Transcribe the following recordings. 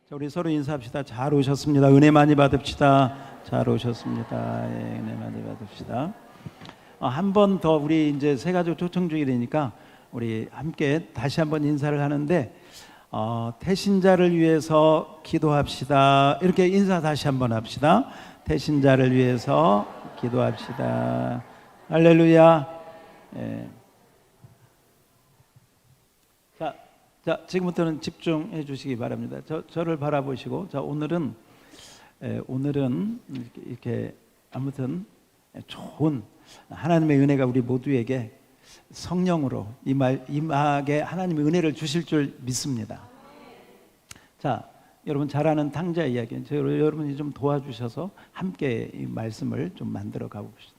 자, 우리 서로 인사합시다. 잘 오셨습니다. 은혜 많이 받읍시다. 잘 오셨습니다. 예, 은혜 많이 받읍시다. 한 번 더 우리 이제 새가족 초청주일이니까 우리 함께 다시 한번 인사를 하는데 태신자를 위해서 기도합시다. 이렇게 인사 다시 한번 합시다. 태신자를 위해서 기도합시다. 할렐루야. 예. 자, 지금부터는 집중해 주시기 바랍니다. 저를 바라보시고, 자, 오늘은 이렇게 아무튼 좋은 하나님의 은혜가 우리 모두에게 성령으로 임하게 하나님의 은혜를 주실 줄 믿습니다. 자, 여러분 잘 아는 탕자 이야기, 여러분이 좀 도와주셔서 함께 이 말씀을 좀 만들어 가봅시다.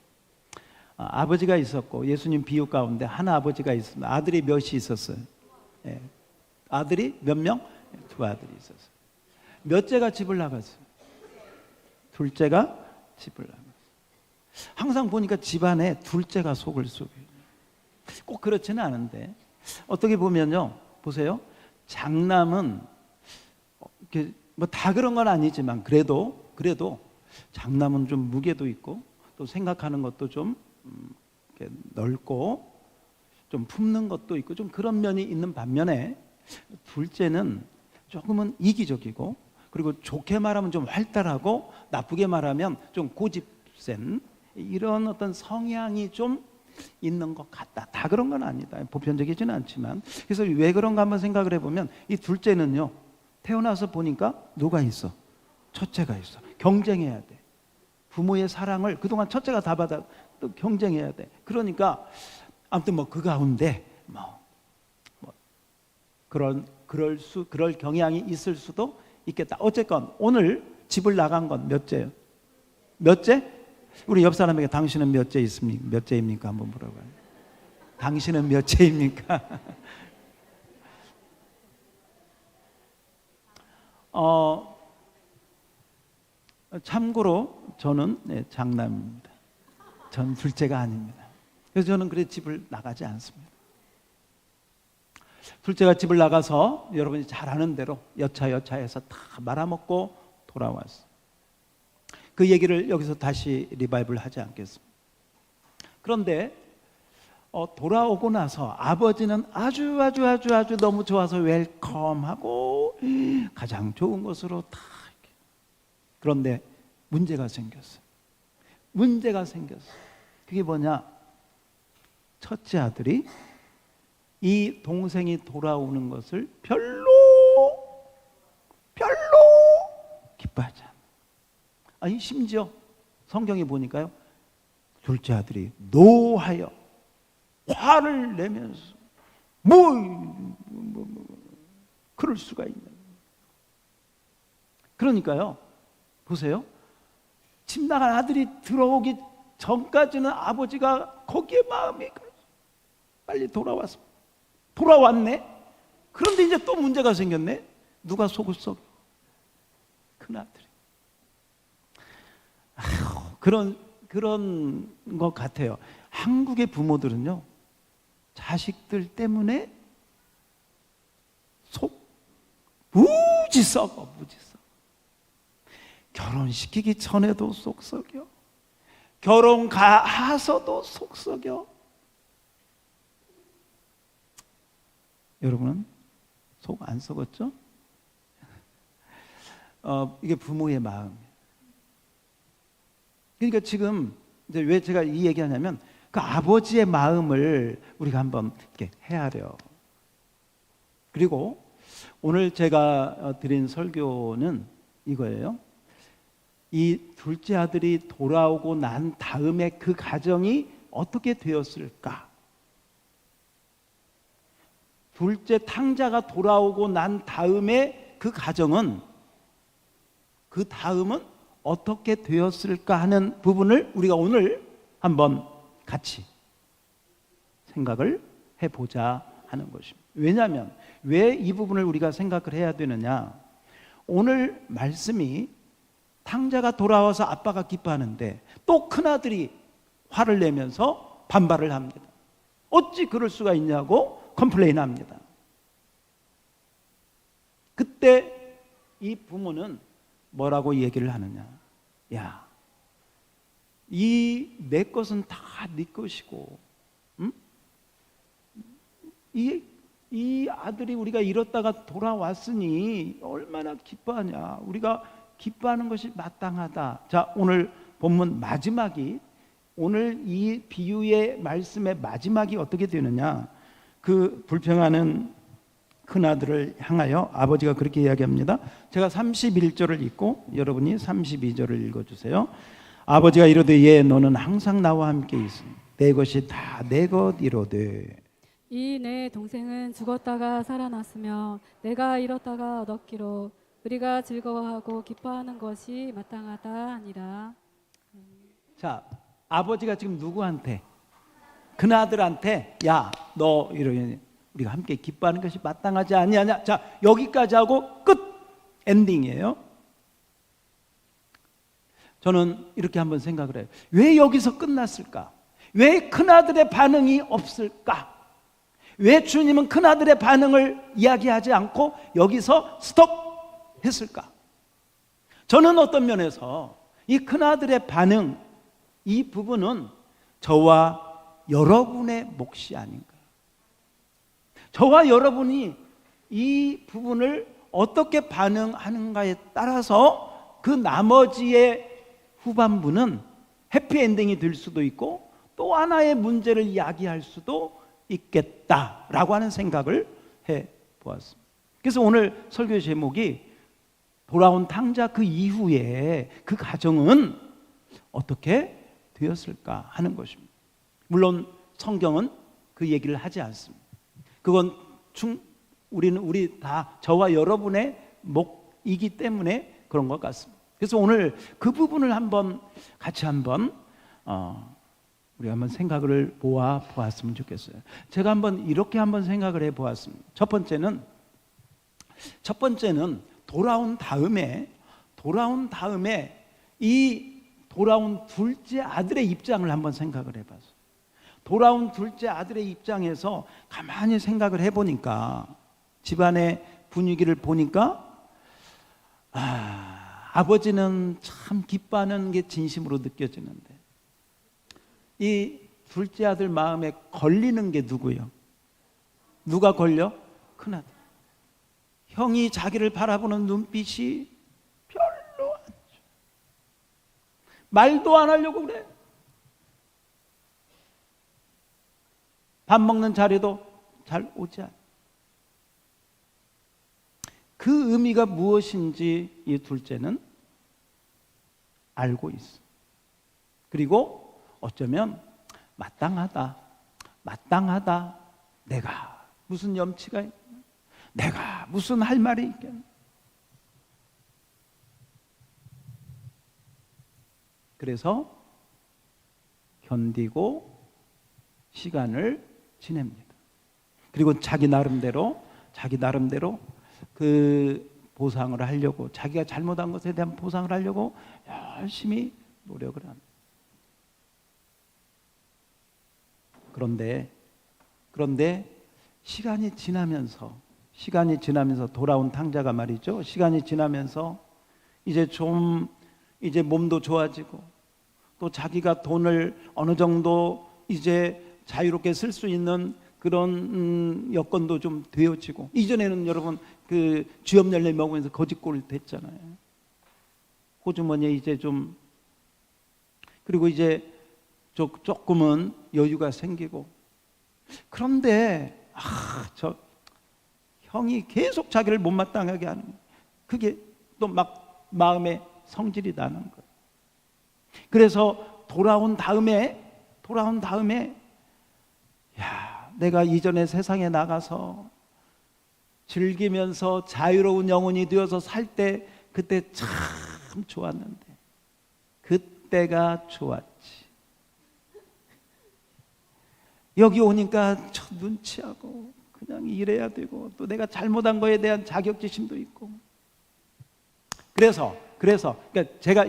아버지가 있었고, 예수님 비유 가운데 한 아버지가 있습니다. 아들이 몇이 있었어요? 예. 아들이 몇 명? 두 아들이 있었어요. 몇째가 집을 나갔어요? 둘째가 집을 나갔어요. 항상 보니까 집안에 둘째가 속을 썩여요. 꼭 그렇지는 않은데 어떻게 보면요, 보세요. 장남은 뭐 다 그런 건 아니지만 그래도 장남은 좀 무게도 있고 또 생각하는 것도 좀 넓고 좀 품는 것도 있고 좀 그런 면이 있는 반면에 둘째는 조금은 이기적이고, 그리고 좋게 말하면 좀 활달하고 나쁘게 말하면 좀 고집센 이런 어떤 성향이 좀 있는 것 같다. 다 그런 건 아니다. 보편적이지는 않지만. 그래서 왜 그런가 한번 생각을 해보면 이 둘째는요, 태어나서 보니까 누가 있어? 첫째가 있어. 경쟁해야 돼. 부모의 사랑을 그동안 첫째가 다 받아 또 경쟁해야 돼. 아무튼 그 가운데 그럴 경향이 있을 수도 있겠다. 어쨌건 오늘 집을 나간 건 몇째요? 몇째? 우리 옆 사람에게 당신은 몇째입니까? 한번 물어봐요. 당신은 몇째입니까? 참고로 저는 장남입니다. 전 둘째가 아닙니다. 그래서 저는 집을 나가지 않습니다. 둘째가 집을 나가서 여러분이 잘 아는 대로 여차여차해서 다 말아먹고 돌아왔어요. 그 얘기를 여기서 다시 리바이벌 하지 않겠습니다. 그런데 돌아오고 나서 아버지는 아주 너무 좋아서 웰컴하고 가장 좋은 것으로 다 이렇게. 그런데 문제가 생겼어요. 그게 뭐냐? 첫째 아들이 이 동생이 돌아오는 것을 별로 기뻐하지 않아요. 아니, 심지어 성경에 보니까요, 둘째 아들이 노하여 화를 내면서 그럴 수가 있냐. 그러니까요, 보세요. 집 나간 아들이 들어오기 전까지는 아버지가 거기에 마음이 빨리 돌아왔네. 그런데 이제 또 문제가 생겼네. 누가 속을 썩여? 큰아들이. 그런 것 같아요. 한국의 부모들은요, 자식들 때문에 속 무지 썩어. 결혼시키기 전에도 속 썩여. 결혼 가서도 속 썩여. 여러분은 속 안 썩었죠? 이게 부모의 마음이에요. 그러니까 지금 이제 왜 제가 이 얘기하냐면 그 아버지의 마음을 우리가 한번 이렇게 헤아려. 그리고 오늘 제가 드린 설교는 이거예요. 이 둘째 아들이 돌아오고 난 다음에 그 가정이 어떻게 되었을까? 둘째 탕자가 돌아오고 난 다음에 그 가정은, 그 다음은 어떻게 되었을까 하는 부분을 우리가 오늘 한번 같이 생각을 해보자 하는 것입니다. 왜냐하면 왜 이 부분을 우리가 생각을 해야 되느냐? 오늘 말씀이 탕자가 돌아와서 아빠가 기뻐하는데 또 큰아들이 화를 내면서 반발을 합니다. 어찌 그럴 수가 있냐고 컴플레인합니다. 그때 이 부모는 뭐라고 얘기를 하느냐? 야, 이 내 것은 다 네 것이고, 응? 이 아들이 우리가 잃었다가 돌아왔으니 얼마나 기뻐하냐. 우리가 기뻐하는 것이 마땅하다. 자, 오늘 본문 마지막이, 오늘 이 비유의 말씀의 마지막이 어떻게 되느냐? 그 불평하는 큰아들을 향하여 아버지가 그렇게 이야기합니다. 제가 31절을 읽고 여러분이 32절을 읽어주세요. 아버지가 이르되 예 너는 항상 나와 함께 있으니 내 것이 다 내 것이로되 이 내 동생은 죽었다가 살아났으며 내가 잃었다가 얻었기로 우리가 즐거워하고 기뻐하는 것이 마땅하다 하니라. 자, 아버지가 지금 누구한테? 큰아들한테 야 너 이러니 우리가 함께 기뻐하는 것이 마땅하지 아니하냐. 자, 여기까지 하고 끝. 엔딩이에요. 저는 이렇게 한번 생각을 해요. 왜 여기서 끝났을까? 왜 큰아들의 반응이 없을까? 왜 주님은 큰아들의 반응을 이야기하지 않고 여기서 스톱 했을까? 저는 어떤 면에서 이 큰아들의 반응, 이 부분은 저와 여러분의 몫이 아닌가. 저와 여러분이 이 부분을 어떻게 반응하는가에 따라서 그 나머지의 후반부는 해피엔딩이 될 수도 있고 또 하나의 문제를 이야기할 수도 있겠다라고 하는 생각을 해보았습니다. 그래서 오늘 설교의 제목이 돌아온 탕자 그 이후에 그 가정은 어떻게 되었을까 하는 것입니다. 물론 성경은 그 얘기를 하지 않습니다. 그건 우리 다 저와 여러분의 몫이기 때문에 그런 것 같습니다. 그래서 오늘 그 부분을 같이 한번 우리 한번 생각을 보았으면 좋겠어요. 제가 이렇게 한번 생각을 해보았습니다. 첫 번째는 돌아온 다음에 이 돌아온 둘째 아들의 입장을 한번 생각을 해봤어요. 돌아온 둘째 아들의 입장에서 가만히 생각을 해보니까 집안의 분위기를 보니까 아버지는 참 기뻐하는 게 진심으로 느껴지는데 이 둘째 아들 마음에 걸리는 게 누구요? 누가 걸려? 큰아들. 형이 자기를 바라보는 눈빛이 별로 안 좋아. 말도 안 하려고 그래. 밥 먹는 자리도 잘 오지 않아. 그 의미가 무엇인지 이 둘째는 알고 있어. 그리고 어쩌면 마땅하다. 내가 무슨 염치가 있나? 내가 무슨 할 말이 있겠나? 그래서 견디고 시간을 지냅니다. 그리고 자기 나름대로 그 보상을 하려고, 자기가 잘못한 것에 대한 보상을 하려고 열심히 노력을 합니다. 그런데 시간이 지나면서 돌아온 탕자가 말이죠. 시간이 지나면서 이제 몸도 좋아지고 또 자기가 돈을 어느 정도 이제 자유롭게 쓸 수 있는 그런 여건도 좀 되어지고, 이전에는 여러분 그 쥐업 열매 먹으면서 거짓골 됐잖아요. 호주머니에 이제 좀, 그리고 이제 조금은 여유가 생기고, 그런데 저 형이 계속 자기를 못마땅하게 하는, 그게 또 막 마음에 성질이 나는 거예요. 그래서 돌아온 다음에 내가 이전에 세상에 나가서 즐기면서 자유로운 영혼이 되어서 살 때 그때 참 좋았는데, 그때가 좋았지. 여기 오니까 저 눈치하고 그냥 일해야 되고 또 내가 잘못한 거에 대한 자격지심도 있고, 그래서 그러니까 제가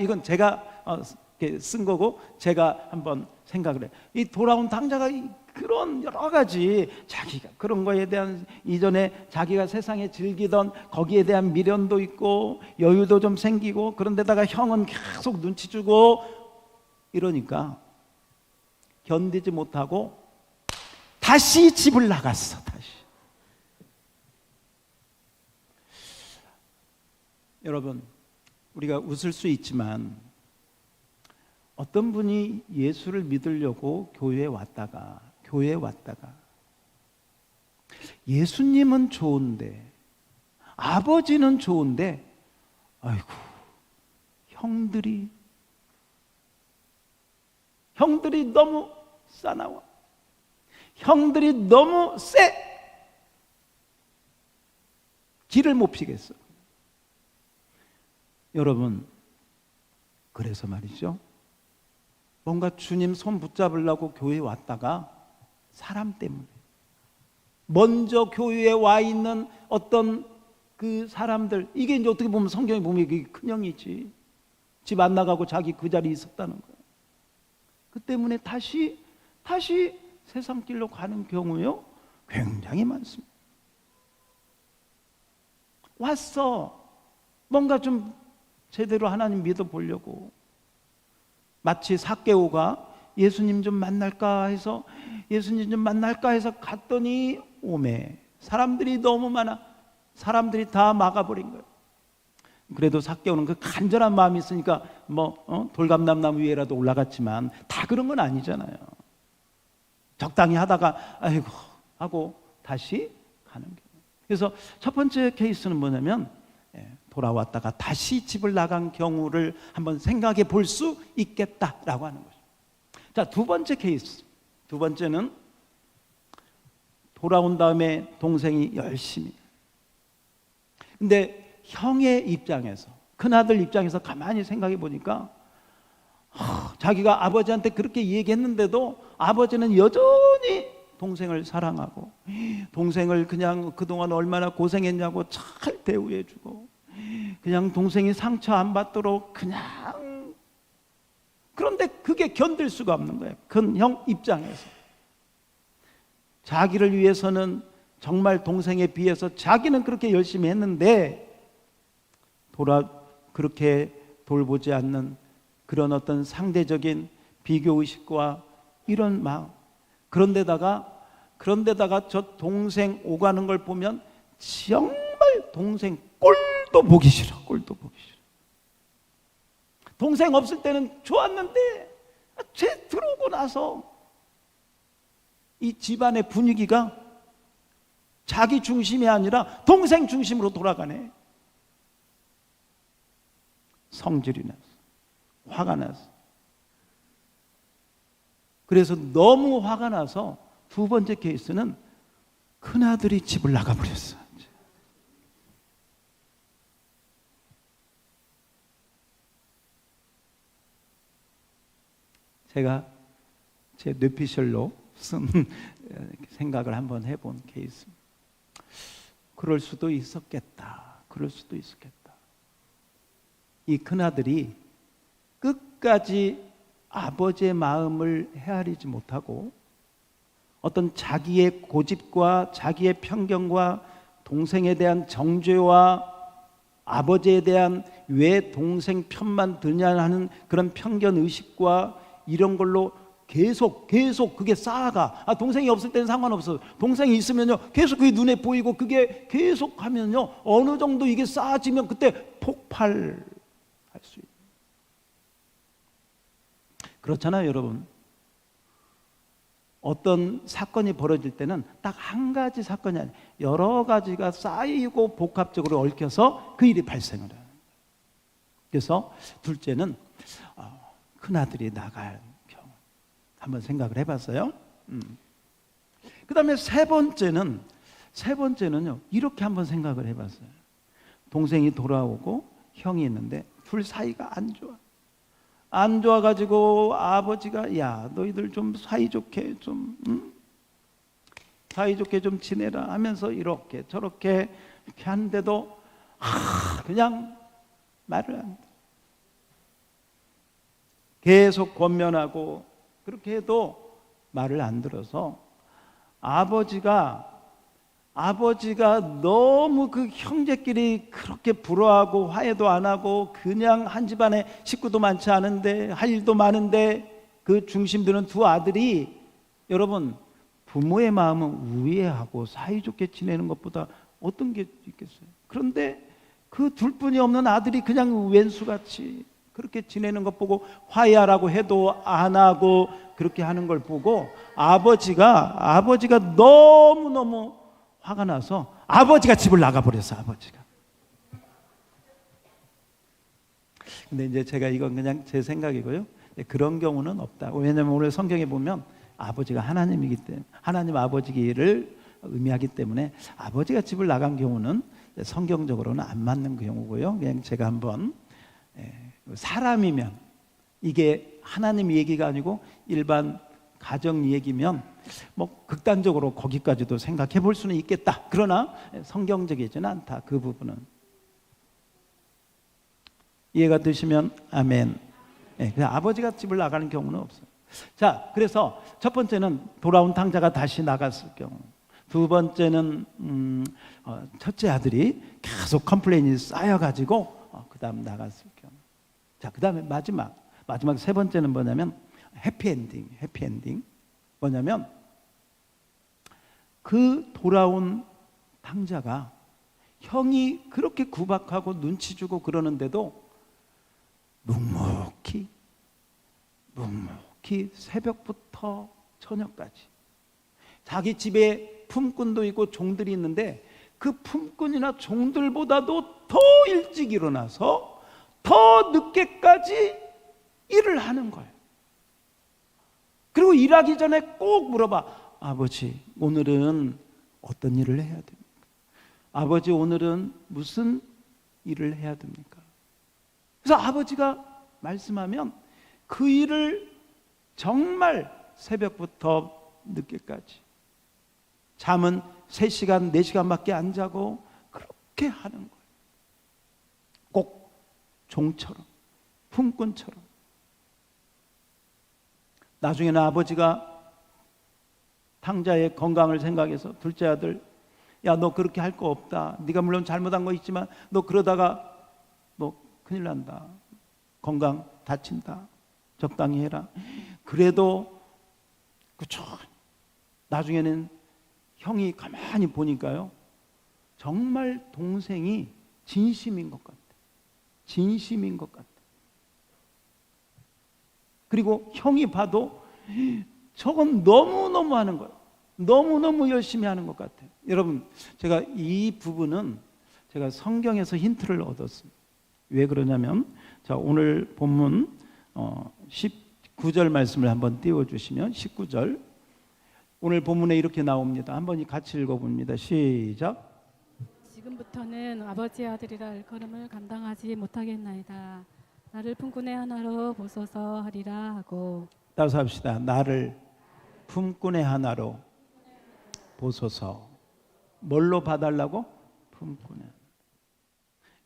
이렇게 쓴 거고, 제가 한번 생각을 해요. 이 돌아온 당자가 그런 여러 가지 자기가 그런 거에 대한, 이전에 자기가 세상에 즐기던 거기에 대한 미련도 있고 여유도 좀 생기고, 그런데다가 형은 계속 눈치 주고 이러니까 견디지 못하고 다시 집을 나갔어. 다시. 여러분, 우리가 웃을 수 있지만 어떤 분이 예수를 믿으려고 교회에 왔다가 예수님은 좋은데, 아버지는 좋은데, 아이고, 형들이 너무 싸나워. 형들이 너무 세. 길을 못 피겠어. 여러분, 그래서 말이죠, 뭔가 주님 손 붙잡으려고 교회에 왔다가 사람 때문에, 먼저 교회에 와 있는 어떤 그 사람들, 이게 이제 어떻게 보면 성경에 보면 이게 큰형이지. 집 안 나가고 자기 그 자리에 있었다는 거예요. 그 때문에 다시 세상 길로 가는 경우요 굉장히 많습니다. 왔어. 뭔가 좀 제대로 하나님 믿어보려고. 마치 삭개오가 예수님 좀 만날까 해서 갔더니 오매, 사람들이 너무 많아. 사람들이 다 막아버린 거예요. 그래도 삭개오는 그 간절한 마음이 있으니까 돌감람나무 위에라도 올라갔지만 다 그런 건 아니잖아요. 적당히 하다가 아이고 하고 다시 가는 거예요. 그래서 첫 번째 케이스는 뭐냐면, 돌아왔다가 다시 집을 나간 경우를 한번 생각해 볼 수 있겠다라고 하는 거죠. 자, 두 번째 케이스. 두 번째는 돌아온 다음에 동생이 열심히. 근데 형의 입장에서, 큰아들 입장에서 가만히 생각해 보니까 자기가 아버지한테 그렇게 얘기했는데도 아버지는 여전히 동생을 사랑하고, 동생을 그냥 그동안 얼마나 고생했냐고 잘 대우해주고, 그냥 동생이 상처 안 받도록 그냥. 그런데 그게 견딜 수가 없는 거예요. 큰 형 입장에서. 자기를 위해서는 정말 동생에 비해서 자기는 그렇게 열심히 했는데 그렇게 돌보지 않는 그런 어떤 상대적인 비교의식과 이런 마음. 그런데다가 저 동생 오가는 걸 보면 정말 동생 꼴도 보기 싫어. 동생 없을 때는 좋았는데 쟤 들어오고 나서 이 집안의 분위기가 자기 중심이 아니라 동생 중심으로 돌아가네. 성질이 났어. 화가 났어. 그래서 너무 화가 나서 두 번째 케이스는 큰아들이 집을 나가버렸어. 제가 제 뇌피셜로 쓴 생각을 한번 해본 케이스. 그럴 수도 있었겠다. 이 큰아들이 끝까지 아버지의 마음을 헤아리지 못하고 어떤 자기의 고집과 자기의 편견과 동생에 대한 정죄와 아버지에 대한 왜 동생 편만 드냐 하는 그런 편견 의식과 이런 걸로 계속 그게 쌓아가. 동생이 없을 때는 상관없어. 동생이 있으면요 계속 그게 눈에 보이고, 그게 계속 하면요 어느 정도 이게 쌓아지면 그때 폭발할 수 있어요. 그렇잖아요, 여러분. 어떤 사건이 벌어질 때는 딱 한 가지 사건이 아니라 여러 가지가 쌓이고 복합적으로 얽혀서 그 일이 발생을 해요. 그래서 둘째는 큰아들이 나갈 경우 한번 생각을 해봤어요. 그 다음에 세 번째는요 이렇게 한번 생각을 해봤어요. 동생이 돌아오고 형이 있는데 둘 사이가 안 좋아가지고 아버지가 야 너희들 좀 사이좋게 좀 지내라 하면서 이렇게 저렇게 하는데도 그냥 말을 안 돼. 계속 권면하고 그렇게 해도 말을 안 들어서 아버지가 너무 그 형제끼리 그렇게 불화하고 화해도 안 하고 그냥 한 집안에 식구도 많지 않은데 할 일도 많은데 그 중심 드는 두 아들이, 여러분, 부모의 마음은 우애하고 사이좋게 지내는 것보다 어떤 게 있겠어요? 그런데 그 둘뿐이 없는 아들이 그냥 왼수같이 그렇게 지내는 것 보고 화해하라고 해도 안 하고 그렇게 하는 걸 보고 아버지가 너무너무 화가 나서 아버지가 집을 나가버렸어. 아버지가. 근데 이제 제가 이건 그냥 제 생각이고요, 그런 경우는 없다. 왜냐하면 오늘 성경에 보면 아버지가 하나님이기 때문에, 하나님 아버지를 의미하기 때문에 아버지가 집을 나간 경우는 성경적으로는 안 맞는 경우고요. 그냥 제가 한번, 사람이면, 이게 하나님 얘기가 아니고 일반 가정 얘기면 뭐 극단적으로 거기까지도 생각해 볼 수는 있겠다. 그러나 성경적이지는 않다. 그 부분은 이해가 되시면 아멘. 그냥 아버지가 집을 나가는 경우는 없어요. 자, 그래서 첫 번째는 돌아온 탕자가 다시 나갔을 경우, 두 번째는 첫째 아들이 계속 컴플레인이 쌓여가지고 그 다음 나갔을 경우. 자, 그 다음에 마지막 세 번째는 뭐냐면 해피엔딩. 뭐냐면 그 돌아온 탕자가 형이 그렇게 구박하고 눈치 주고 그러는데도 묵묵히 새벽부터 저녁까지 자기 집에 품꾼도 있고 종들이 있는데 그 품꾼이나 종들보다도 더 일찍 일어나서 더 늦게까지 일을 하는 거예요. 그리고 일하기 전에 꼭 물어봐. 아버지, 오늘은 어떤 일을 해야 됩니까? 아버지, 오늘은 무슨 일을 해야 됩니까? 그래서 아버지가 말씀하면 그 일을 정말 새벽부터 늦게까지, 잠은 3시간, 4시간밖에 안 자고 그렇게 하는 거예요. 꼭 종처럼, 품꾼처럼. 나중에는 아버지가 탕자의 건강을 생각해서 둘째 아들, 야, 너 그렇게 할 거 없다. 네가 물론 잘못한 거 있지만 너 그러다가 너 큰일 난다. 건강 다친다. 적당히 해라. 그래도 그쵸. 나중에는 형이 가만히 보니까요, 정말 동생이 진심인 것 같아. 진심인 것 같아. 그리고 형이 봐도 저건 너무너무 하는 거예요. 너무너무 열심히 하는 것 같아요. 여러분, 제가 이 부분은 제가 성경에서 힌트를 얻었습니다. 왜 그러냐면, 자, 오늘 본문 19절 말씀을 한번 띄워주시면, 19절 오늘 본문에 이렇게 나옵니다. 한번 같이 읽어봅니다. 시작. 지금부터는 아버지의 아들이라 일컬음을 감당하지 못하겠나이다. 나를 품꾼의 하나로 보소서 하리라 하고. 따라서 합시다. 나를 품꾼의 하나로 보소서. 뭘로 봐달라고? 품꾼의.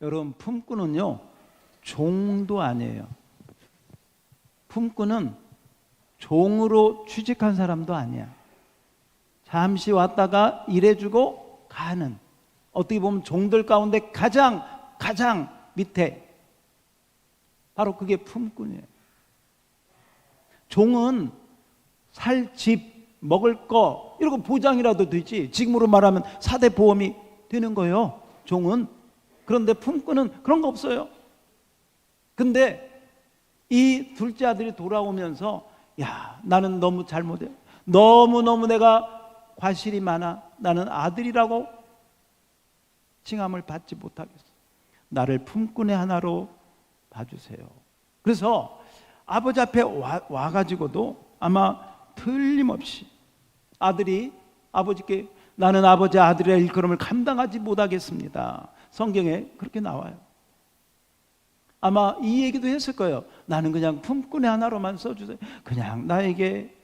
여러분, 품꾼은요, 종도 아니에요. 품꾼은 종으로 취직한 사람도 아니야. 잠시 왔다가 일해주고 가는, 어떻게 보면 종들 가운데 가장 밑에, 바로 그게 품꾼이에요. 종은 살 집, 먹을 거 이런 거 보장이라도 되지, 지금으로 말하면 4대 보험이 되는 거예요, 종은. 그런데 품꾼은 그런 거 없어요. 근데 이 둘째 아들이 돌아오면서, 야, 나는 너무 잘못해. 너무너무 내가 과실이 많아. 나는 아들이라고 칭함을 받지 못하겠어. 나를 품꾼의 하나로 봐주세요. 그래서 아버지 앞에 와가지고도 아마 틀림없이 아들이 아버지께, 나는 아버지 아들의 일컬음을 감당하지 못하겠습니다. 성경에 그렇게 나와요. 아마 이 얘기도 했을 거예요. 나는 그냥 품꾼의 하나로만 써주세요. 그냥 나에게.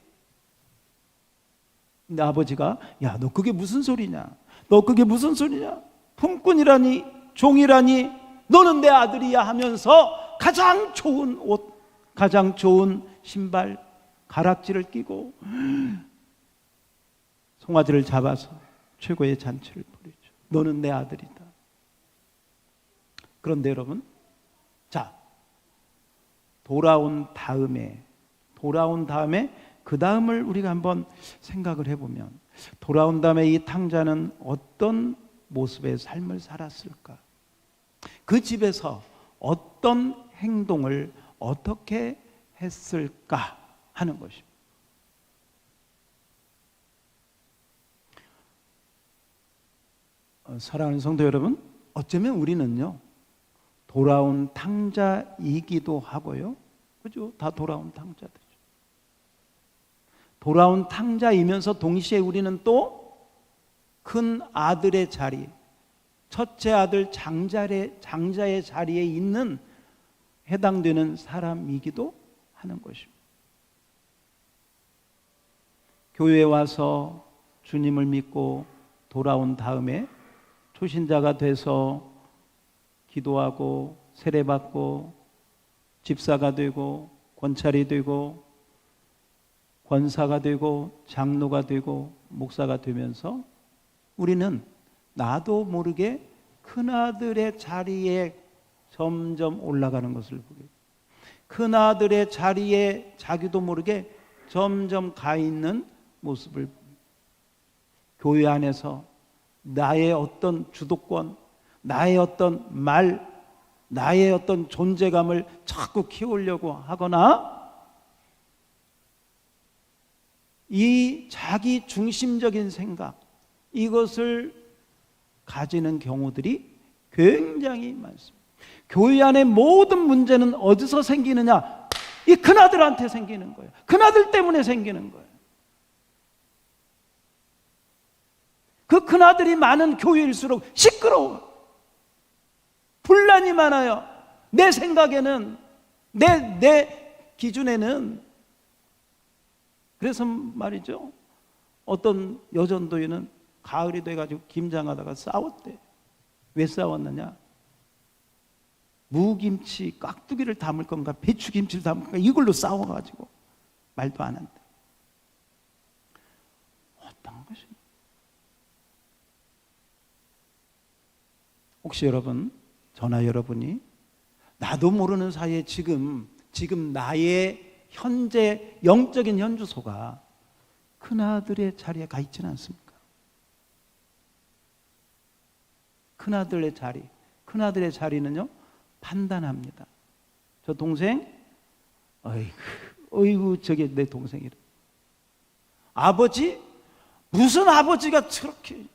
근데 아버지가, 야, 너 그게 무슨 소리냐? 너 그게 무슨 소리냐? 품꾼이라니, 종이라니, 너는 내 아들이야 하면서 가장 좋은 옷, 가장 좋은 신발, 가락지를 끼고 송아지를 잡아서 최고의 잔치를 벌이죠. 너는 내 아들이다. 그런데 여러분, 자, 돌아온 다음에 그 다음을 우리가 한번 생각을 해보면, 돌아온 다음에 이 탕자는 어떤 모습의 삶을 살았을까? 그 집에서 어떤 행동을 어떻게 했을까 하는 것입니다. 사랑하는 성도 여러분, 어쩌면 우리는요, 돌아온 탕자이기도 하고요, 그죠? 다 돌아온 탕자들이죠. 돌아온 탕자이면서 동시에 우리는 또 큰 아들의 자리, 첫째 아들 장자의 자리에 있는 해당되는 사람이기도 하는 것입니다. 교회에 와서 주님을 믿고 돌아온 다음에 초신자가 돼서 기도하고 세례받고 집사가 되고 권찰이 되고 권사가 되고 장로가 되고 목사가 되면서 우리는 나도 모르게 큰아들의 자리에 점점 올라가는 것을 보게 돼요. 큰아들의 자리에 자기도 모르게 점점 가 있는 모습을 봅니다. 교회 안에서 나의 어떤 주도권, 나의 어떤 말, 나의 어떤 존재감을 자꾸 키우려고 하거나 이 자기 중심적인 생각, 이것을 가지는 경우들이 굉장히 많습니다. 교회 안의 모든 문제는 어디서 생기느냐? 이 큰아들한테 생기는 거예요. 큰아들 때문에 생기는 거예요. 그 큰아들이 많은 교회일수록 시끄러워. 분란이 많아요. 내 생각에는, 내 기준에는. 그래서 말이죠, 어떤 여전도에는 가을이 돼가지고 김장하다가 싸웠대. 왜 싸웠느냐? 무김치 깍두기를 담을 건가 배추김치를 담을 건가 이걸로 싸워가지고 말도 안 한다. 어떤 것입니까? 혹시 여러분, 저나 여러분이 나도 모르는 사이에 지금 나의 현재 영적인 현주소가 큰아들의 자리에 가 있지는 않습니까? 큰아들의 자리는요, 판단합니다. 저 동생, 어이구 저게 내 동생이래. 아버지, 무슨 아버지가 저렇게,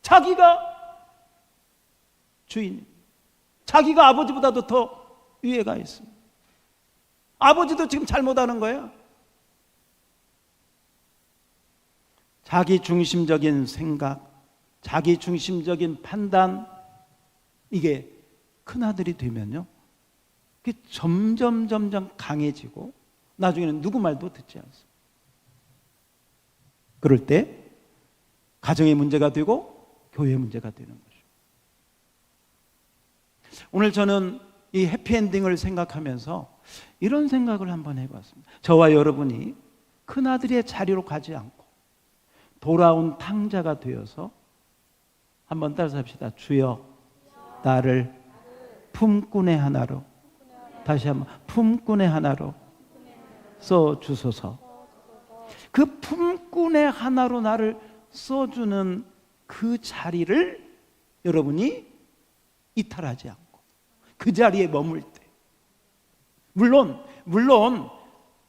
자기가 주인, 자기가 아버지보다도 더 위에 가 있습니다. 아버지도 지금 잘못하는 거예요. 자기 중심적인 생각, 자기 중심적인 판단, 이게 큰아들이 되면요, 그게 점점 강해지고 나중에는 누구 말도 듣지 않습니다. 그럴 때 가정의 문제가 되고 교회의 문제가 되는 거죠. 오늘 저는 이 해피엔딩을 생각하면서 이런 생각을 한번 해봤습니다. 저와 여러분이 큰아들의 자리로 가지 않고 돌아온 탕자가 되어서 한번 따라서 합시다. 주여, 나를 품꾼의 하나로, 다시 한번 품꾼의 하나로 써주소서. 그 품꾼의 하나로 나를 써주는 그 자리를 여러분이 이탈하지 않고 그 자리에 머물 때, 물론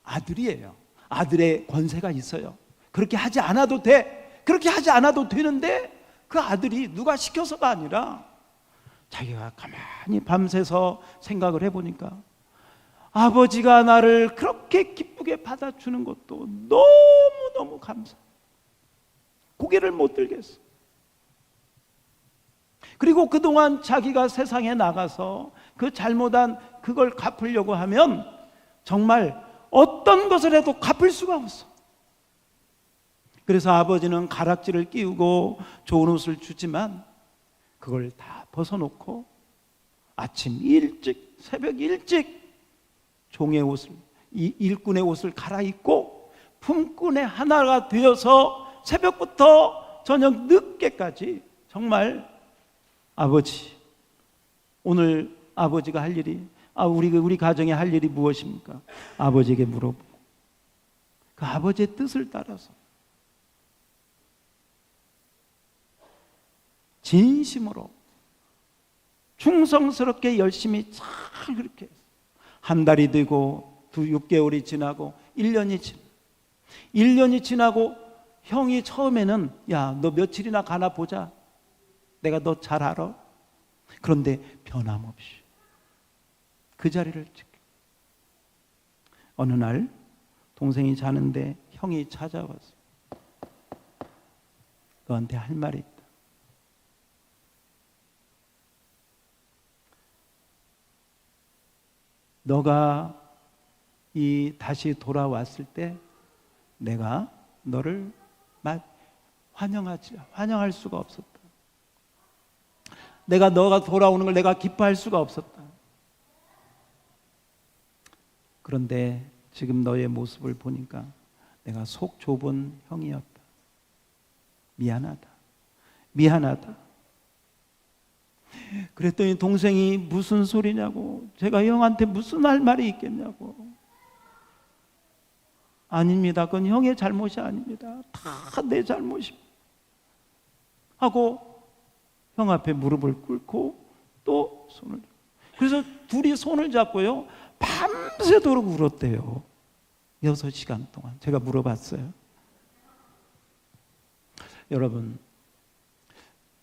아들이에요. 아들의 권세가 있어요. 그렇게 하지 않아도 돼. 그렇게 하지 않아도 되는데 그 아들이 누가 시켜서가 아니라 자기가 가만히 밤새서 생각을 해보니까 아버지가 나를 그렇게 기쁘게 받아주는 것도 너무너무 감사. 고개를 못 들겠어. 그리고 그동안 자기가 세상에 나가서 그 잘못한 그걸 갚으려고 하면 정말 어떤 것을 해도 갚을 수가 없어. 그래서 아버지는 가락지를 끼우고 좋은 옷을 주지만 그걸 다 벗어놓고 아침 일찍, 새벽 일찍 종의 옷을, 이 일꾼의 옷을 갈아입고 품꾼의 하나가 되어서 새벽부터 저녁 늦게까지 정말 아버지, 오늘 아버지가 할 일이, 우리 가정에 할 일이 무엇입니까? 아버지에게 물어보고 그 아버지의 뜻을 따라서 진심으로 충성스럽게 열심히 잘 그렇게 했어요. 한 달이 되고 6개월이 지나고 1년이 지나고 형이 처음에는 야, 너 며칠이나 가나 보자. 내가 너 잘 알아. 그런데 변함없이 그 자리를 지켜. 어느 날 동생이 자는데 형이 찾아와서 너한테 할 말이 있다. 너가 다시 돌아왔을 때 내가 너를 환영할 수가 없었다. 너가 돌아오는 걸 내가 기뻐할 수가 없었다. 그런데 지금 너의 모습을 보니까 내가 속 좁은 형이었다. 미안하다. 그랬더니 동생이 무슨 소리냐고, 제가 형한테 무슨 할 말이 있겠냐고. 아닙니다. 그건 형의 잘못이 아닙니다. 다 내 잘못입니다. 하고 형 앞에 무릎을 꿇고 또 손을, 그래서 둘이 손을 잡고요 밤새도록 울었대요. 6시간 동안. 제가 물어봤어요. 여러분,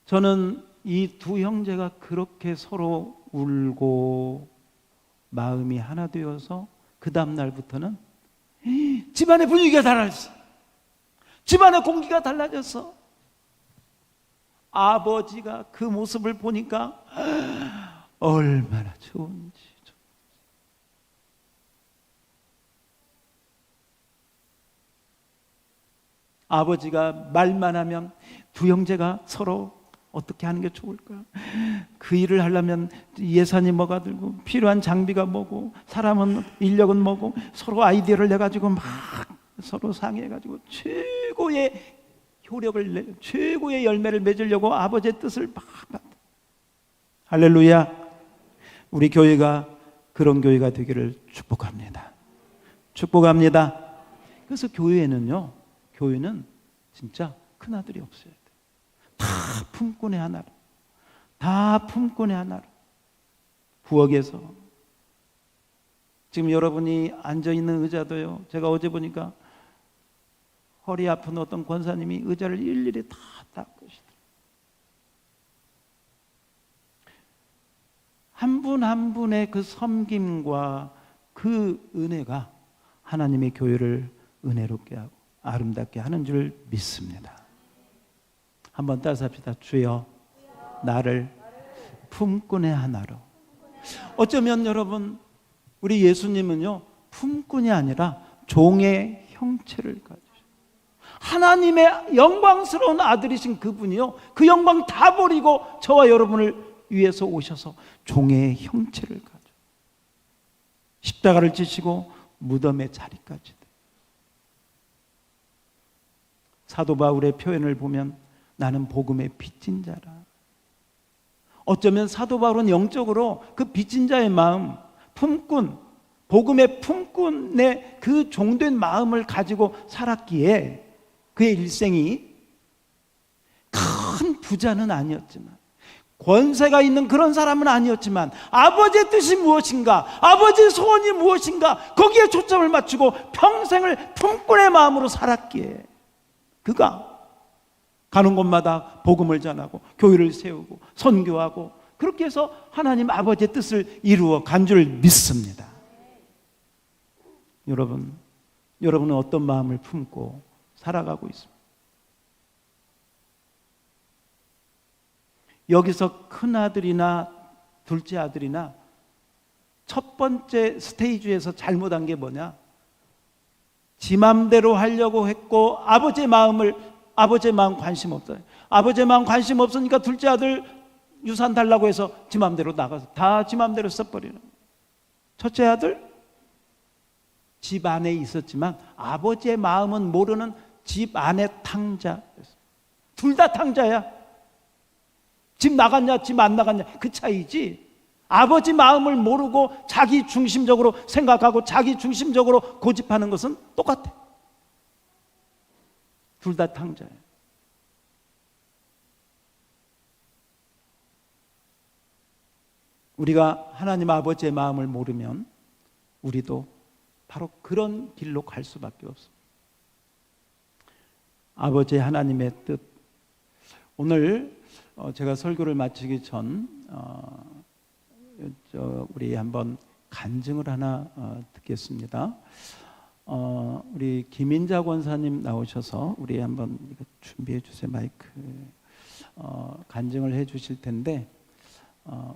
저는 이 두 형제가 그렇게 서로 울고 마음이 하나 되어서 그 다음 날부터는 집안의 분위기가 달라졌어. 집안의 공기가 달라졌어. 아버지가 그 모습을 보니까 얼마나 좋은지. 아버지가 말만 하면 두 형제가 서로 어떻게 하는 게 좋을까? 그 일을 하려면 예산이 뭐가 들고 필요한 장비가 뭐고 사람은 인력은 뭐고 서로 아이디어를 내가지고 막 서로 상의해가지고 최고의 효력을 최고의 열매를 맺으려고 아버지의 뜻을 막 할렐루야. 우리 교회가 그런 교회가 되기를 축복합니다. 그래서 교회는 진짜 큰아들이 없어야 돼. 다 품꾼의 하나로, 부엌에서 지금 여러분이 앉아있는 의자도요, 제가 어제 보니까 허리 아픈 어떤 권사님이 의자를 일일이 다 닦으시더라고요. 한 분 한 분의 그 섬김과 그 은혜가 하나님의 교회를 은혜롭게 하고 아름답게 하는 줄 믿습니다. 한번 따라서 합시다. 주여, 나를 품꾼의 하나로. 어쩌면 여러분, 우리 예수님은요 품꾼이 아니라 종의 형체를 가지고 하나님의 영광스러운 아들이신 그분이요, 그 영광 다 버리고 저와 여러분을 위해서 오셔서 종의 형체를 가지고 십자가를 지시고 무덤의 자리까지. 사도 바울의 표현을 보면 나는 복음의 빚진 자라. 어쩌면 사도 바울은 영적으로 그 빚진 자의 마음, 품꾼, 복음의 품꾼의 그 종된 마음을 가지고 살았기에 그의 일생이 큰 부자는 아니었지만, 권세가 있는 그런 사람은 아니었지만, 아버지의 뜻이 무엇인가, 아버지의 소원이 무엇인가, 거기에 초점을 맞추고 평생을 품꾼의 마음으로 살았기에 그가 가는 곳마다 복음을 전하고 교회를 세우고 선교하고 그렇게 해서 하나님 아버지의 뜻을 이루어 간 줄 믿습니다. 여러분은 어떤 마음을 품고 살아가고 있습니다? 여기서 큰 아들이나 둘째 아들이나 첫 번째 스테이지에서 잘못한 게 뭐냐? 지 맘대로 하려고 했고 아버지의 마음 관심 없어요. 아버지의 마음 관심 없으니까 둘째 아들 유산 달라고 해서 지 맘대로 나가서 다 지 맘대로 써버리는. 첫째 아들 집 안에 있었지만 아버지의 마음은 모르는 집 안의 탕자. 둘 다 탕자야. 집 나갔냐 집 안 나갔냐 그 차이지. 아버지 마음을 모르고 자기 중심적으로 생각하고 자기 중심적으로 고집하는 것은 똑같아. 둘 다 탕자야. 우리가 하나님 아버지의 마음을 모르면 우리도 바로 그런 길로 갈 수밖에 없습니다. 아버지 하나님의 뜻. 오늘 제가 설교를 마치기 전 우리 한번 간증을 하나 듣겠습니다. 우리 김인자 권사님 나오셔서 우리 한번 이거 준비해 주세요. 마이크. 간증을 해 주실 텐데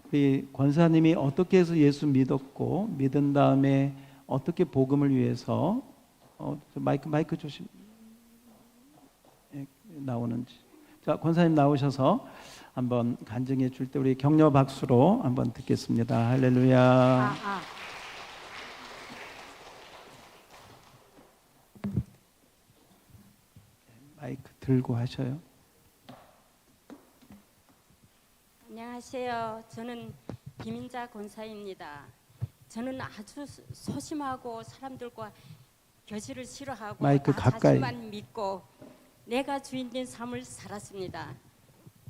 우리 권사님이 어떻게 해서 예수 믿었고 믿은 다음에 어떻게 복음을 위해서 마이크 조심 나오는지. 자, 권사님 나오셔서 한번 간증해 줄 때 우리 격려 박수로 한번 듣겠습니다. 할렐루야. 마이크 들고 하셔요. 안녕하세요. 저는 김인자 권사입니다. 저는 아주 소심하고 사람들과 교제를 싫어하고 마이크 나 가까이. 자신만 믿고 내가 주인된 삶을 살았습니다.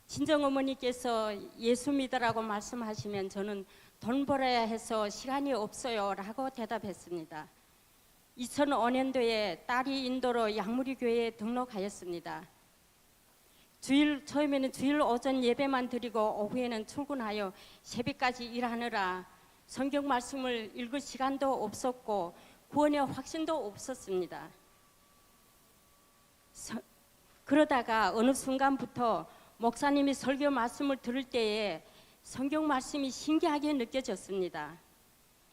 친정어머니께서 예수 믿으라고 말씀하시면 저는 돈 벌어야 해서 시간이 없어요 라고 대답했습니다. 2005년도에 딸이 인도로 양무리 교회에 등록하였습니다. 처음에는 주일 오전 예배만 드리고 오후에는 출근하여 새벽까지 일하느라 성경 말씀을 읽을 시간도 없었고 구원의 확신도 없었습니다. 그러다가 어느 순간부터 목사님이 설교 말씀을 들을 때에 성경 말씀이 신기하게 느껴졌습니다.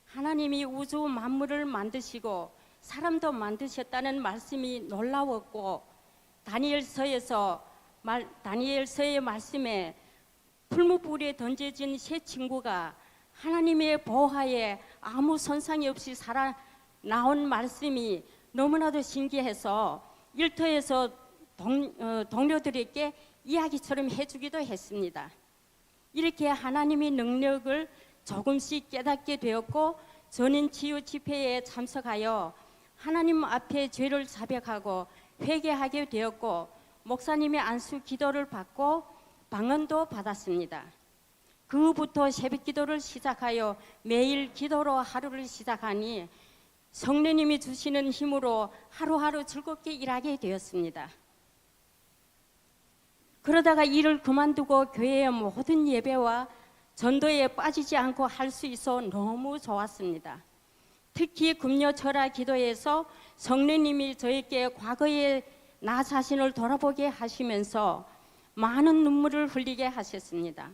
하나님이 우주 만물을 만드시고 사람도 만드셨다는 말씀이 놀라웠고 다니엘서의 말씀에 풀무불에 던져진 새 친구가 하나님의 보호하에 아무 손상이 없이 살아 나온 말씀이 너무나도 신기해서 일터에서 동료들에게 이야기처럼 해주기도 했습니다. 이렇게 하나님의 능력을 조금씩 깨닫게 되었고 전인 치유 집회에 참석하여 하나님 앞에 죄를 자백하고 회개하게 되었고 목사님의 안수 기도를 받고 방언도 받았습니다. 그 후부터 새벽 기도를 시작하여 매일 기도로 하루를 시작하니 성령님이 주시는 힘으로 하루하루 즐겁게 일하게 되었습니다. 그러다가 일을 그만두고 교회의 모든 예배와 전도에 빠지지 않고 할 수 있어 너무 좋았습니다. 특히 금요철야 기도에서 성령님이 저에게 과거의 나 자신을 돌아보게 하시면서 많은 눈물을 흘리게 하셨습니다.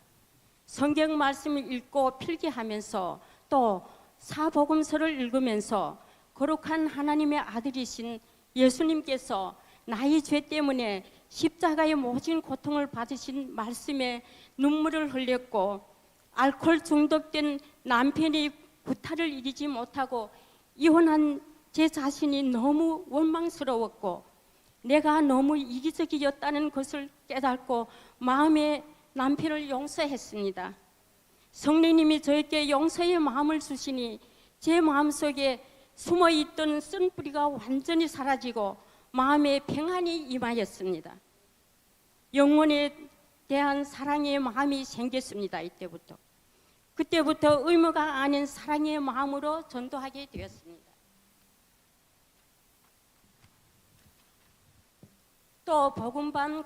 성경 말씀을 읽고 필기하면서 또 사복음서를 읽으면서 거룩한 하나님의 아들이신 예수님께서 나의 죄 때문에 십자가의 모진 고통을 받으신 말씀에 눈물을 흘렸고 알코올 중독된 남편이 구타를 이기지 못하고 이혼한 제 자신이 너무 원망스러웠고 내가 너무 이기적이었다는 것을 깨닫고 마음에 남편을 용서했습니다. 성령님이 저에게 용서의 마음을 주시니 제 마음속에 숨어있던 쓴뿌리가 완전히 사라지고 마음에 평안이 임하였습니다. 영혼에 대한 사랑의 마음이 생겼습니다. 그때부터 의무가 아닌 사랑의 마음으로 전도하게 되었습니다. 또 복음반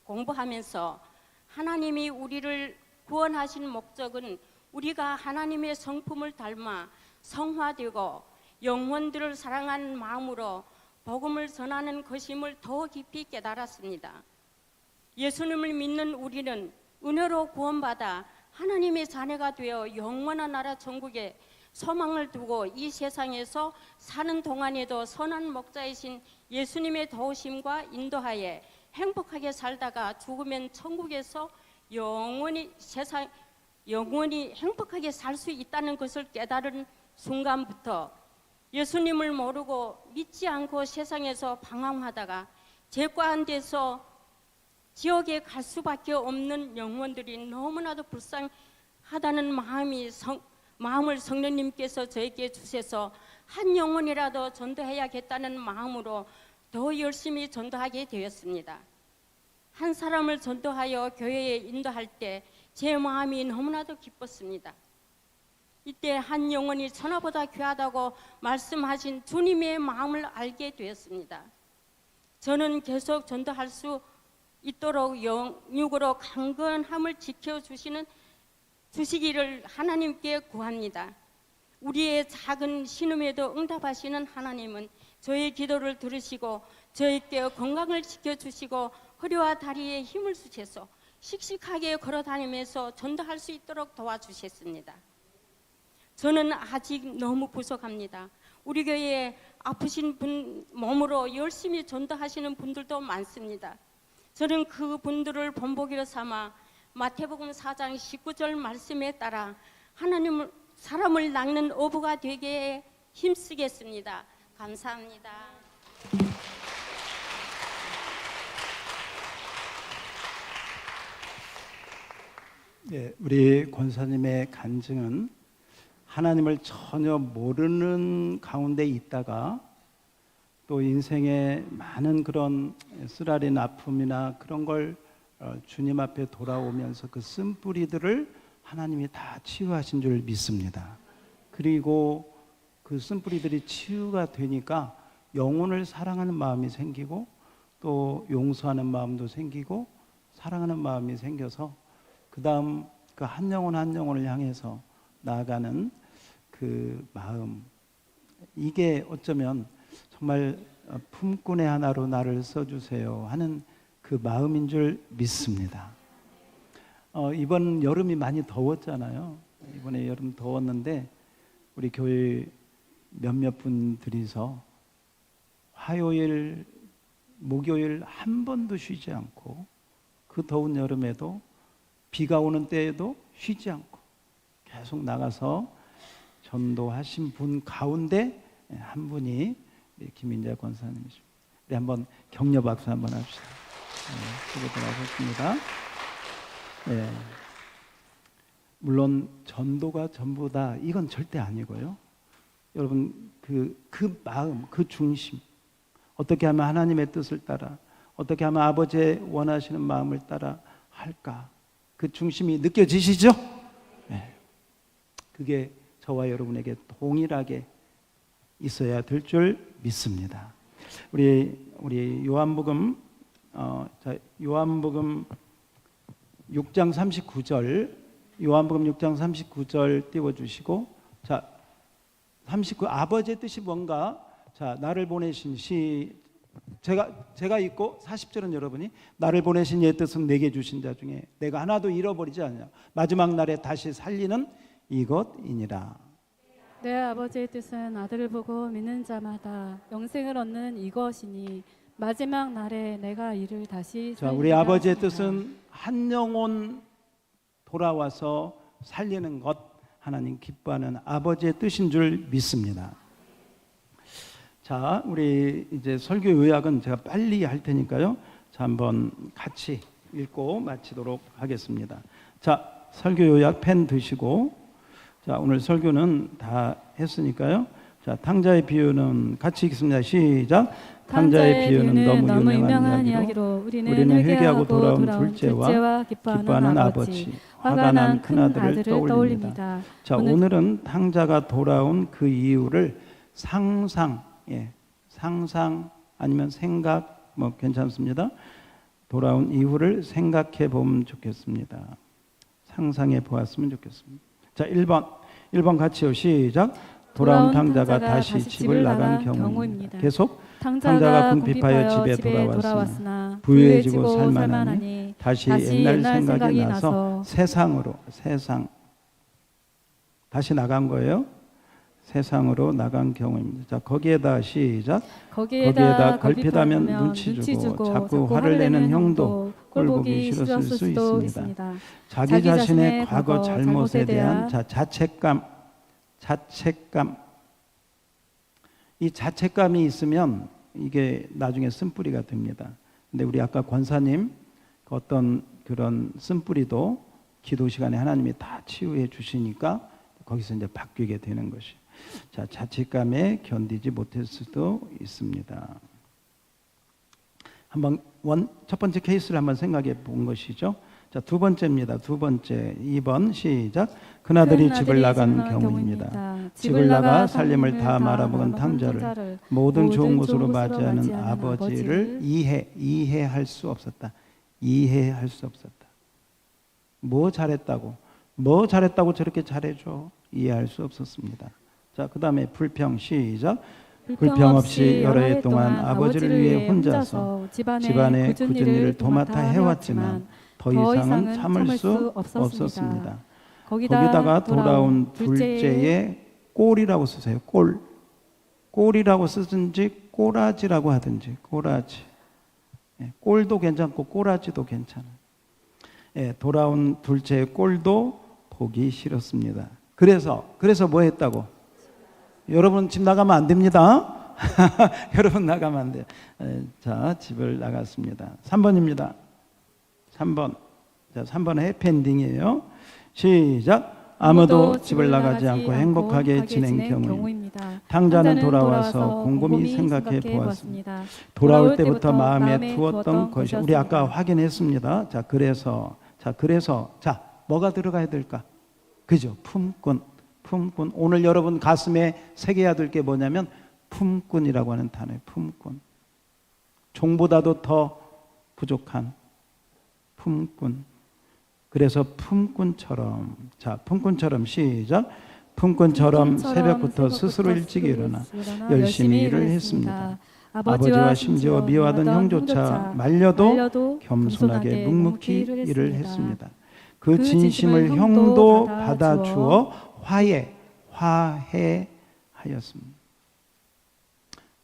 공부하면서 하나님이 우리를 구원하신 목적은 우리가 하나님의 성품을 닮아 성화되고 영혼들을 사랑하는 마음으로 복음을 전하는 것임을 더 깊이 깨달았습니다. 예수님을 믿는 우리는 은혜로 구원받아 하나님의 자녀가 되어 영원한 나라 천국에 소망을 두고 이 세상에서 사는 동안에도 선한 목자이신 예수님의 도우심과 인도하에 행복하게 살다가 죽으면 천국에서 영원히 행복하게 살 수 있다는 것을 깨달은 순간부터 예수님을 모르고 믿지 않고 세상에서 방황하다가 죄과 안 돼서 지옥에 갈 수밖에 없는 영혼들이 너무나도 불쌍하다는 마음을 성령님께서 저에게 주셔서 한 영혼이라도 전도해야겠다는 마음으로 더 열심히 전도하게 되었습니다. 한 사람을 전도하여 교회에 인도할 때 제 마음이 너무나도 기뻤습니다. 이때 한 영혼이 천하보다 귀하다고 말씀하신 주님의 마음을 알게 되었습니다. 저는 계속 전도할 수 있도록 영육으로 강건함을 주시기를 하나님께 구합니다. 우리의 작은 신음에도 응답하시는 하나님은 저의 기도를 들으시고 저에게 건강을 지켜주시고 허리와 다리에 힘을 주셔서 씩씩하게 걸어다니면서 전도할 수 있도록 도와주셨습니다. 저는 아직 너무 부족합니다. 우리 교회에 아프신 분 몸으로 열심히 전도하시는 분들도 많습니다. 저는 그 분들을 본보기로 삼아 마태복음 4장 19절 말씀에 따라 하나님을 사람을 낚는 어부가 되게 힘쓰겠습니다. 감사합니다. 예, 우리 권사님의 간증은 하나님을 전혀 모르는 가운데 있다가 또 인생의 많은 그런 쓰라린 아픔이나 그런 걸 주님 앞에 돌아오면서 그 쓴뿌리들을 하나님이 다 치유하신 줄 믿습니다. 그리고 그 쓴뿌리들이 치유가 되니까 영혼을 사랑하는 마음이 생기고 또 용서하는 마음도 생기고 사랑하는 마음이 생겨서 그 다음 그 한 영혼 한 영혼을 향해서 나아가는 그 마음, 이게 어쩌면 정말 품꾼의 하나로 나를 써주세요 하는 그 마음인 줄 믿습니다. 이번 여름이 많이 더웠잖아요. 이번에 여름 더웠는데 우리 교회 몇몇 분들이서 화요일, 목요일 한 번도 쉬지 않고 그 더운 여름에도 비가 오는 때에도 쉬지 않고 계속 나가서 전도하신 분 가운데 한 분이 김인자 권사님이십니다. 우리 한번 격려 박수 한번 합시다. 수고들 하셨습니다. 네. 물론 전도가 전부다 이건 절대 아니고요. 여러분 그 마음, 그 중심, 어떻게 하면 하나님의 뜻을 따라, 어떻게 하면 아버지의 원하시는 마음을 따라 할까, 그 중심이 느껴지시죠? 네. 그게 저와 여러분에게 동일하게 있어야 될 줄 믿습니다. 우리 요한복음 6장 39절, 요한복음 6장 39절 띄워주시고, 자 39 아버지의 뜻이 뭔가, 자 나를 보내신 제가 있고 40절은 여러분이 나를 보내신 이의 뜻은 내게 주신 자 중에 내가 하나도 잃어버리지 않냐 마지막 날에 다시 살리는 이것이니라. 내 아버지의 뜻은 아들을 보고 믿는 자마다 영생을 얻는 이것이니 마지막 날에 내가 이를 다시 자, 우리 아버지의 뜻은 한 영혼 돌아와서 살리는 것, 하나님 기뻐하는 아버지의 뜻인 줄 믿습니다. 자, 우리 이제 설교 요약은 제가 빨리 할 테니까요. 자, 한번 같이 읽고 마치도록 하겠습니다. 자, 설교 요약 펜 드시고, 자, 오늘 설교는 다 했으니까요. 자, 탕자의 비유는 같이 읽습니다. 시작. 탕자의 비유는 너무 유명한 이야기로 우리는 회개하고 돌아온 둘째와 기뻐하는 아버지, 화가 난 큰아들을 떠올립니다. 자, 오늘은 탕자가 돌아온 그 이유를 상상 아니면 생각 뭐 괜찮습니다. 돌아온 이유를 생각해 보면 좋겠습니다. 상상해 보았으면 좋겠습니다. 자, 1번 같이요. 시작. 돌아온 탕자가 다시 집을 나간 경우입니다. 계속. 탕자가 궁핍하여 집에 돌아왔으나 부유해지고 살만하니 다시 옛날 생각이 나서 세상 다시 나간 거예요. 세상으로 나간 경우입니다. 자, 거기에다 시작. 거기에다 걸핏하면 눈치 주고 자꾸 화를 내는 형도 꼴보기 싫었을 수 있습니다. 자기 자신의 과거 잘못에 대한 자책감. 이 자책감이 있으면 이게 나중에 쓴뿌리가 됩니다. 근데 우리 아까 권사님 그 어떤 그런 쓴뿌리도 기도 시간에 하나님이 다 치유해 주시니까 거기서 이제 바뀌게 되는 것이. 자, 자책감에 견디지 못할 수도 있습니다. 한번 첫 번째 케이스를 한번 생각해 본 것이죠. 자, 두 번째입니다. 두 번째 2번 시작. 큰아들이 집을 나간 경우입니다. 집을 나가 살림을 다 말아먹은 탕자를 모든 좋은 곳으로 맞이하는 아버지를 이해할 수 없었다. 이해할 수 없었다. 뭐 잘했다고 저렇게 잘해줘. 이해할 수 없었습니다. 자, 그 다음에 불평 시작. 불평 없이 여러 해 동안 아버지를 위해 혼자서 집안의 굳은 일을 도맡아 해왔지만 더 이상은 참을 수 없었습니다. 거기다가 돌아온 둘째의 꼴이라고 쓰세요. 꼴이라고 쓰든지 꼬라지라고 하든지. 꼬라지. 꼴도 괜찮고 꼬라지도 괜찮아요. 돌아온 둘째의 꼴도 보기 싫었습니다. 그래서 뭐 했다고? 여러분 집 나가면 안 됩니다. 여러분 나가면 안 돼요. 자, 집을 나갔습니다. 3번입니다. 3번. 자, 3번은 해피엔딩이에요. 시작. 아무도 집을 나가지 않고 행복하게 지낸 경우입니다. 탕자는 돌아와서 곰곰이 생각해 보았습니다. 돌아올 때부터 마음에 두었던 것이, 우리 아까 확인했습니다. 자, 그래서 뭐가 들어가야 될까? 그죠? 품꾼. 오늘 여러분 가슴에 새겨야 될 게 뭐냐면 품꾼이라고 하는 단어예요. 품꾼. 종보다도 더 부족한 품꾼. 그래서 품꾼처럼, 자, 품꾼처럼 시작. 품꾼처럼 새벽부터 스스로 일찍 일어나 열심히 일을 했습니다. 아버지와 심지어 미워하던 형조차 말려도 겸손하게 묵묵히 일을 했습니다. 그 진심을 형도 받아주어 화해하였습니다.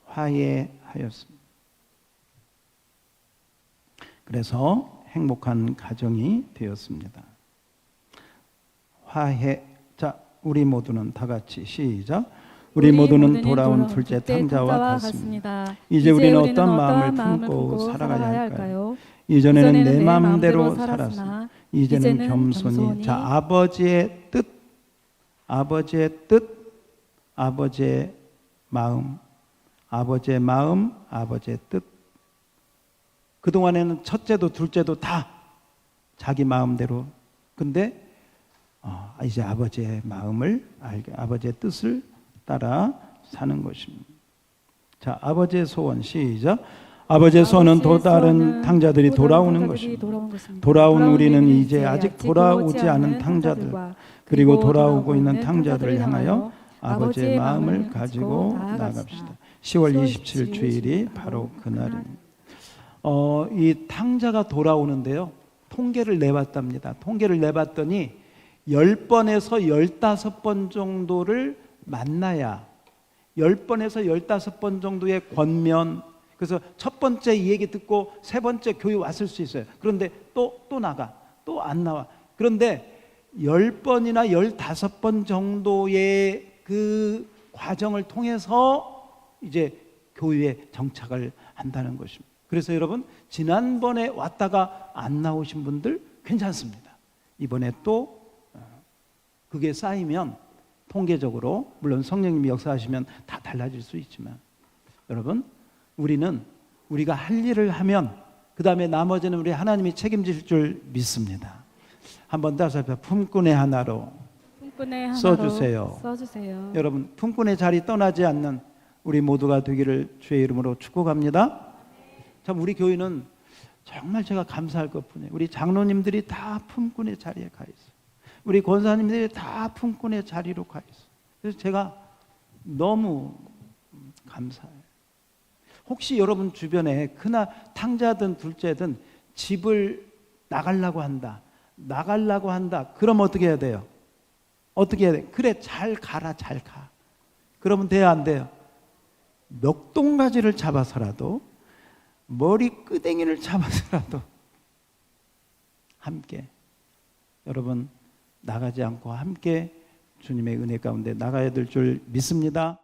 화해하였습니다. 그래서 행복한 가정이 되었습니다. 화해. 자, 우리 모두는 다 같이 시작. 우리 모두는 돌아온 둘째 탕자와 같습니다. 이제 우리는 어떤 마음을 품고 살아가야 할까요? 이전에는 내 마음대로 살았으나 이제는 겸손히. 자, 아버지의 마음, 아버지의 뜻. 그동안에는 첫째도 둘째도 다 자기 마음대로. 근데 이제 아버지의 마음을 알게, 아버지의 뜻을 따라 사는 것입니다. 자, 아버지의 소원 시작. 아버지의 소원은 또 다른 탕자들이 돌아오는 것입니다. 돌아온 우리는 이제 아직 돌아오지 않은 탕자들, 그리고 돌아오고 있는 탕자들을 향하여 아버지의 마음을 가지고 나갑시다. 10월 27일 주일이 바로 그날입니다. 이 탕자가 돌아오는데요, 통계를 내봤답니다. 통계를 내봤더니 10번에서 15번 정도를 만나야, 10번에서 15번 정도의 권면, 그래서 첫 번째 이 얘기 듣고 세 번째 교회 왔을 수 있어요. 그런데 또 나가, 또 안 나와. 그런데 10번이나 15번 정도의 그 과정을 통해서 이제 교회에 정착을 한다는 것입니다. 그래서 여러분, 지난번에 왔다가 안 나오신 분들 괜찮습니다. 이번에 또 그게 쌓이면 통계적으로, 물론 성령님이 역사하시면 다 달라질 수 있지만, 여러분, 우리가 할 일을 하면 그 다음에 나머지는 우리 하나님이 책임질 줄 믿습니다. 한번 더 살펴. 품꾼의 하나로 써주세요. 여러분, 품꾼의 자리 떠나지 않는 우리 모두가 되기를 주의 이름으로 축복합니다. 참, 우리 교회는 정말 제가 감사할 것뿐이에요. 우리 장로님들이 다 품꾼의 자리에 가 있어요. 우리 권사님들이 다 품꾼의 자리로 가 있어요. 그래서 제가 너무 감사해요. 혹시 여러분 주변에 그나 탕자든 둘째든 집을 나가려고 한다. 그럼 어떻게 해야 돼요? 어떻게 해야 돼? 그래, 잘 가라, 잘 가. 그러면 돼요, 안 돼요? 멱동가지를 잡아서라도, 머리 끄댕이를 잡아서라도 함께, 여러분, 나가지 않고 함께 주님의 은혜 가운데 나가야 될 줄 믿습니다.